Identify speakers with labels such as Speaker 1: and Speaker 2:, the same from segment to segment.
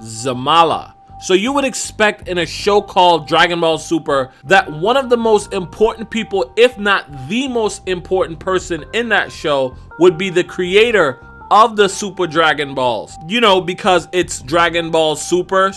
Speaker 1: Zamala. So you would expect in a show called Dragon Ball Super that one of the most important people, if not the most important person in that show, would be the creator of the Super Dragon Balls. You know, because it's Dragon Ball Super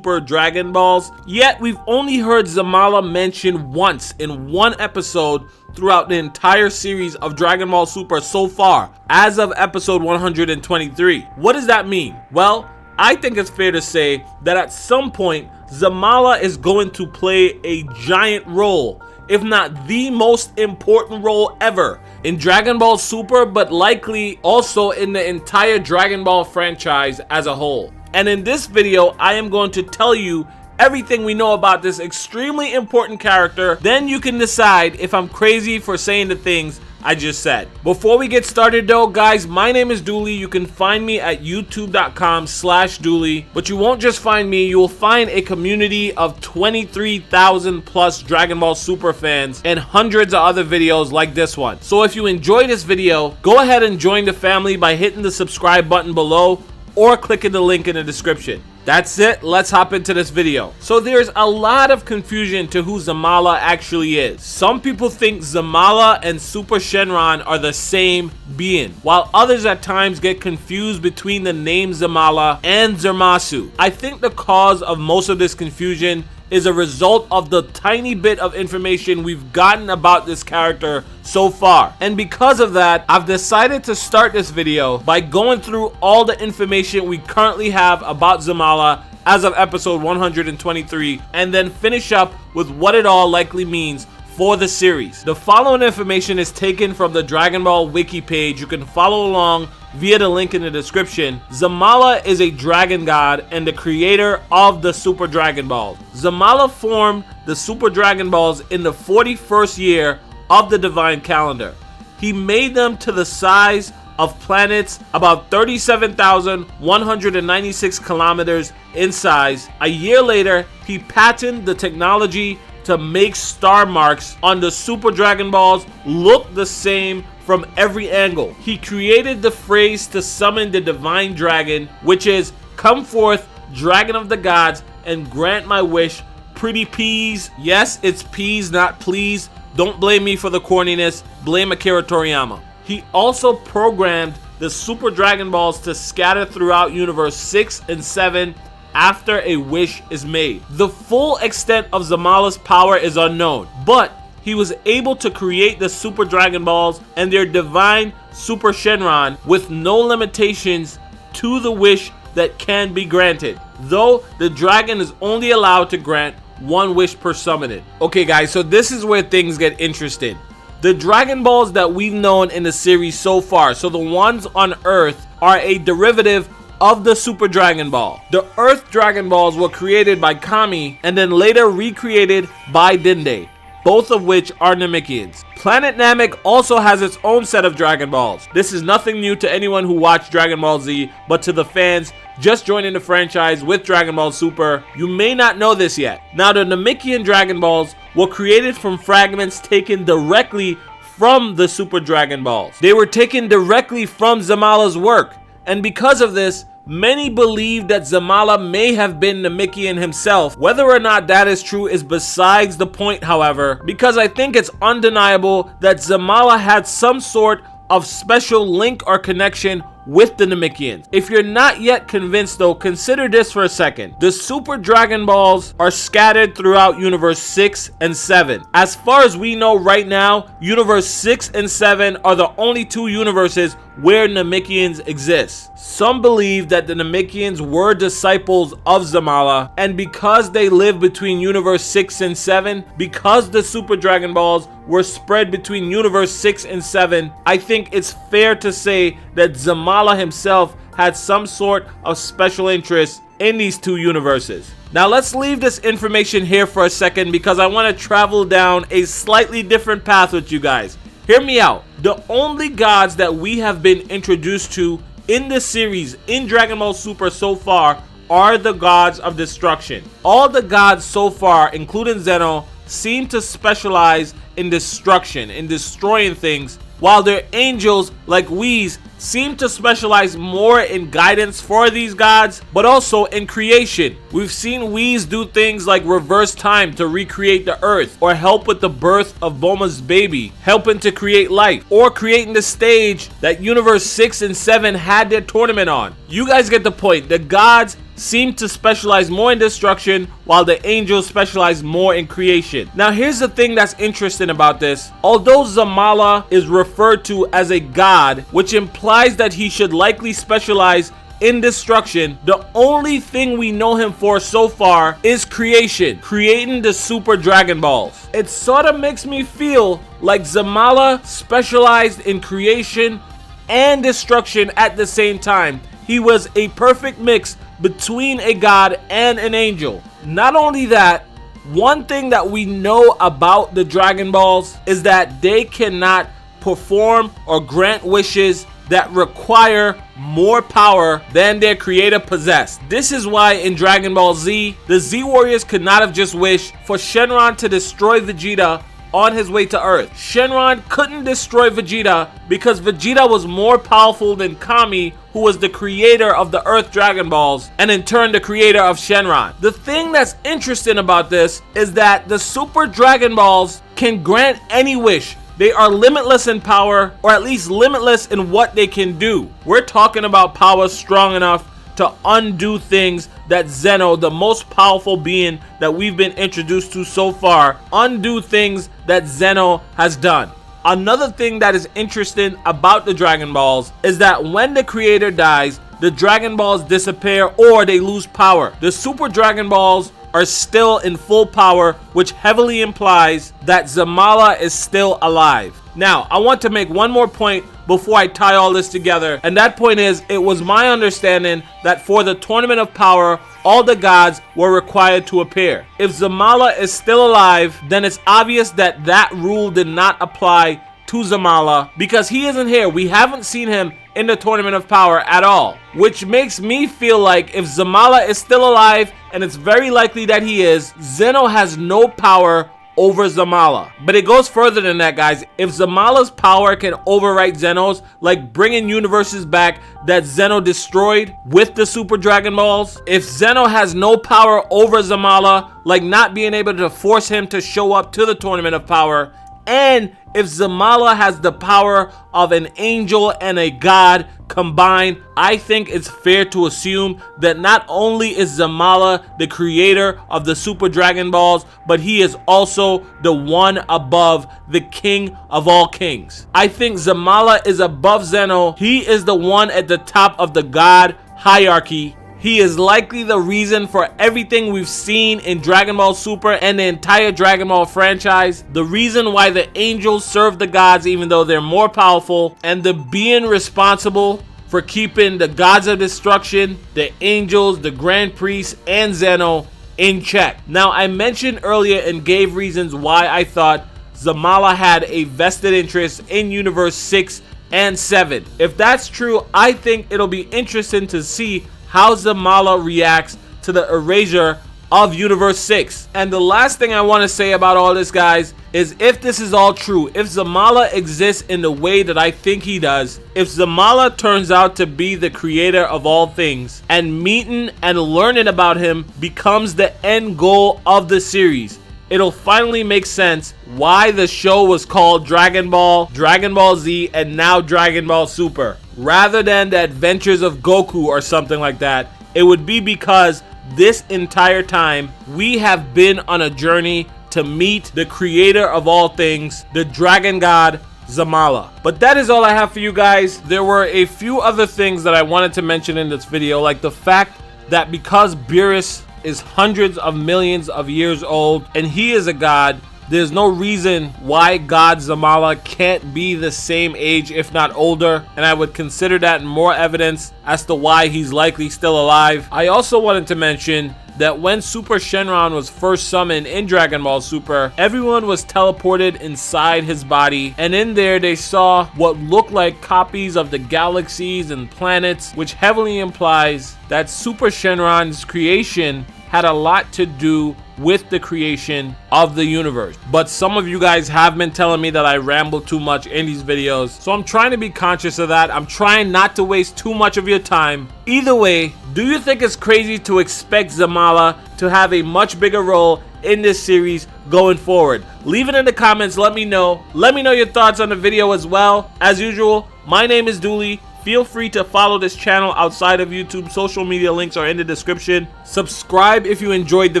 Speaker 1: Dragon Balls. Yet we've only heard Zamala mentioned once in one episode throughout the entire series of Dragon Ball Super so far, as of episode 123. What does that mean? Well, I think it's fair to say that at some point, Zamala is going to play a giant role, if not the most important role ever in Dragon Ball Super, but likely also in the entire Dragon Ball franchise as a whole. And in this video, I am going to tell you everything we know about this extremely important character. Then you can decide if I'm crazy for saying the things I just said. Before we get started though, guys, my name is Dooley. You can find me at youtube.com/Dooley. But you won't just find me, you will find a community of 23,000 plus Dragon Ball Super fans and hundreds of other videos like this one. So if you enjoy this video, go ahead and join the family by hitting the subscribe button below or clicking the link in the description. That's it, let's hop into this video. So there's a lot of confusion to who Zamala actually is. Some people think Zamala and Super Shenron are the same being, while others at times get confused between the name Zamala and Zermasu. I think the cause of most of this confusion is a result of the tiny bit of information we've gotten about this character so far. And because of that, I've decided to start this video by going through all the information we currently have about Zamala as of episode 123, and then finish up with what it all likely means for the series. The following information is taken from the Dragon Ball wiki page. You can follow along via the link in the description. Zamala is a dragon god and the creator of the Super Dragon Balls. Zamala formed the Super Dragon Balls in the 41st year of the Divine Calendar. He made them to the size of planets about 37,196 kilometers in size. A year later, he patented the technology to make star marks on the Super Dragon Balls look the same from every angle. He created the phrase to summon the divine dragon, which is, "Come forth, dragon of the gods, and grant my wish, pretty peas." Yes, it's peas, not please. Don't blame me for the corniness, blame Akira Toriyama. He also programmed the Super Dragon Balls to scatter throughout Universe 6 and 7 after a wish is made. The full extent of Zamala's power is unknown, but he was able to create the Super Dragon Balls and their divine Super Shenron with no limitations to the wish that can be granted, though the dragon is only allowed to grant one wish per summoning. Okay guys, so this is where things get interesting. The Dragon Balls that we've known in the series so far, so the ones on Earth, are a derivative of the Super Dragon Ball. The Earth Dragon Balls were created by Kami and then later recreated by Dende, both of which are Namekians. Planet Namek also has its own set of Dragon Balls. This is nothing new to anyone who watched Dragon Ball Z, but to the fans just joining the franchise with Dragon Ball Super, you may not know this yet. Now, the Namekian Dragon Balls were created from fragments taken directly from the Super Dragon Balls. They were taken directly from Zamala's work, and because of this, many believe that Zamala may have been Namekian himself. Whether or not that is true is besides the point, however, because I think it's undeniable that Zamala had some sort of special link or connection with the Namekians. If you're not yet convinced though, consider this for a second. The Super Dragon Balls are scattered throughout Universe 6 and 7. As far as we know right now, Universe 6 and 7 are the only two universes where Namekians exist. Some believe that the Namekians were disciples of Zamala, and because they live between Universe 6 and 7, because the Super Dragon Balls were spread between Universe 6 and 7, I think it's fair to say that Zamala himself had some sort of special interest in these two universes. Now let's leave this information here for a second because I want to travel down a slightly different path with you guys. Hear me out. The only gods that we have been introduced to in this series in Dragon Ball Super so far are the gods of destruction. All the gods so far, including Zeno, seem to specialize in destruction, in destroying things while their angels like Vids seem to specialize more in guidance for these gods, but also in creation. We've seen Vids do things like reverse time to recreate the earth, or help with the birth of Boma's baby, helping to create life, or creating the stage that Universe 6 and 7 had their tournament on. You guys get the point. The gods seem to specialize more in destruction, while the angels specialize more in creation. Now here's the thing that's interesting about this. Although Zamala is referred to as a god, which implies that he should likely specialize in destruction, the only thing we know him for so far is creation, creating the Super Dragon Balls. It sort of makes me feel like Zamala specialized in creation and destruction at the same time. He was a perfect mix between a god and an angel. Not only that, one thing that we know about the Dragon Balls is that they cannot perform or grant wishes that require more power than their creator possessed. This is why in Dragon Ball Z, the Z Warriors could not have just wished for Shenron to destroy Vegeta on his way to Earth. Shenron couldn't destroy Vegeta because Vegeta was more powerful than Kami, who was the creator of the Earth Dragon Balls, and in turn the creator of Shenron. The thing that's interesting about this is that the Super Dragon Balls can grant any wish. They are limitless in power, or at least limitless in what they can do. We're talking about power strong enough to undo things that Zeno, the most powerful being that we've been introduced to so far, undo things that Zeno has done. Another thing that is interesting about the Dragon Balls is that when the creator dies, the Dragon Balls disappear or they lose power. The Super Dragon Balls are still in full power, which heavily implies that Zamala is still alive. Now, I want to make one more point before I tie all this together, and that point is, it was my understanding that for the Tournament of Power, all the gods were required to appear. If Zamala is still alive, then it's obvious that that rule did not apply to Zamala, because he isn't here. We haven't seen him in the Tournament of Power at all, which makes me feel like if Zamala is still alive, and it's very likely that he is, Zeno has no power over Zamala. But it goes further than that, guys. If Zamala's power can overwrite Zeno's, like bringing universes back that Zeno destroyed with the Super Dragon Balls, if Zeno has no power over Zamala, like not being able to force him to show up to the Tournament of Power, and if Zamala has the power of an angel and a god combined, I think it's fair to assume that not only is Zamala the creator of the Super Dragon Balls, but he is also the one above, the king of all kings. I think Zamala is above Zeno. He is the one at the top of the god hierarchy. He is likely the reason for everything we've seen in Dragon Ball Super and the entire Dragon Ball franchise. The reason why the angels serve the gods even though they're more powerful, and the being responsible for keeping the gods of destruction, the angels, the grand priests, and Zeno in check. Now, I mentioned earlier and gave reasons why I thought Zamala had a vested interest in Universe 6 and 7. If that's true, I think it'll be interesting to see how Zamala reacts to the erasure of Universe 6. And the last thing I want to say about all this, guys, is if this is all true, if Zamala exists in the way that I think he does, if Zamala turns out to be the creator of all things, and meeting and learning about him becomes the end goal of the series, it'll finally make sense why the show was called Dragon Ball, Dragon Ball Z, and now Dragon Ball Super, rather than the Adventures of Goku or something like that. It would be because this entire time we have been on a journey to meet the creator of all things, the dragon god Zamala. But that is all I have for you guys. There were a few other things that I wanted to mention in this video, like the fact that because Beerus is hundreds of millions of years old and he is a god, there's no reason why God Zamala can't be the same age, if not older, and I would consider that more evidence as to why he's likely still alive. I also wanted to mention that when Super Shenron was first summoned in Dragon Ball Super, everyone was teleported inside his body, and in there they saw what looked like copies of the galaxies and planets, which heavily implies that Super Shenron's creation had a lot to do with the creation of the universe. But some of you guys have been telling me that I ramble too much in these videos, so I'm trying to be conscious of that. I'm trying not to waste too much of your time. Either way, do you think it's crazy to expect Zamala to have a much bigger role in this series going forward? Leave it in the comments. Let me know your thoughts on the video as well. As usual, my name is Dooley. Feel free to follow this channel outside of YouTube. Social media links are in the description. Subscribe if you enjoyed the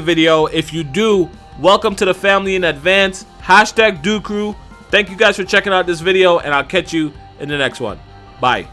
Speaker 1: video. If you do, welcome to the family in advance. #DoCrew. Thank you guys for checking out this video, and I'll catch you in the next one. Bye.